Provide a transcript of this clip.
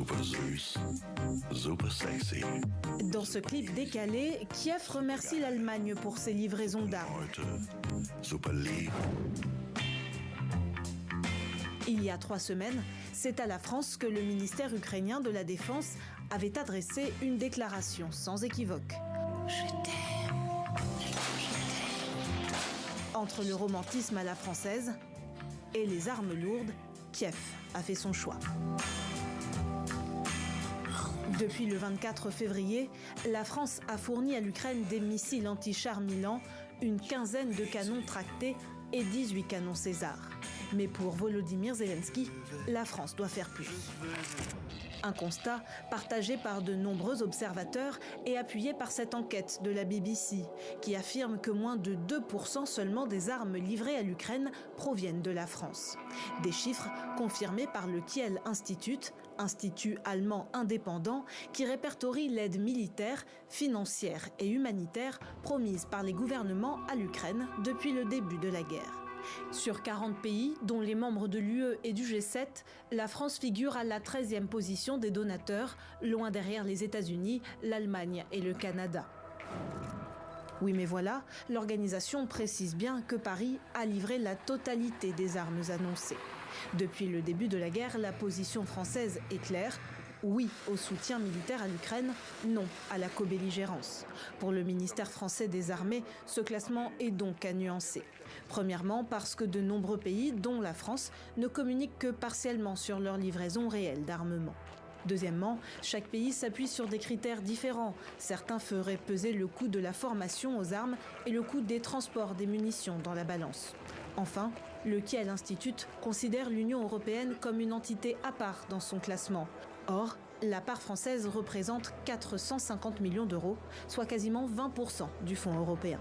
Super süß, super sexy. Dans ce clip décalé, Kiev remercie l'Allemagne pour ses livraisons d'armes. Heute, super lieb. Il y a 3 semaines, c'est à la France que le ministère ukrainien de la Défense avait adressé une déclaration sans équivoque. Je t'aime. Entre le romantisme à la française et les armes lourdes, Kiev a fait son choix. Depuis le 24 février, la France a fourni à l'Ukraine des missiles anti-chars Milan, une quinzaine de canons tractés et 18 canons César. Mais pour Volodymyr Zelensky, la France doit faire plus. Un constat partagé par de nombreux observateurs et appuyé par cette enquête de la BBC, qui affirme que moins de 2% seulement des armes livrées à l'Ukraine proviennent de la France. Des chiffres confirmés par le Kiel Institute, institut allemand indépendant qui répertorie l'aide militaire, financière et humanitaire promise par les gouvernements à l'Ukraine depuis le début de la guerre. Sur 40 pays, dont les membres de l'UE et du G7, la France figure à la 13e position des donateurs, loin derrière les États-Unis, l'Allemagne et le Canada. Oui, mais voilà, l'organisation précise bien que Paris a livré la totalité des armes annoncées. Depuis le début de la guerre, la position française est claire. Oui au soutien militaire à l'Ukraine, non à la cobelligérance. Pour le ministère français des Armées, ce classement est donc à nuancer. Premièrement, parce que de nombreux pays, dont la France, ne communiquent que partiellement sur leur livraison réelle d'armement. Deuxièmement, chaque pays s'appuie sur des critères différents. Certains feraient peser le coût de la formation aux armes et le coût des transports des munitions dans la balance. Enfin, le Kiel Institute considère l'Union européenne comme une entité à part dans son classement. Or, la part française représente 450 millions d'euros, soit quasiment 20% du fonds européen.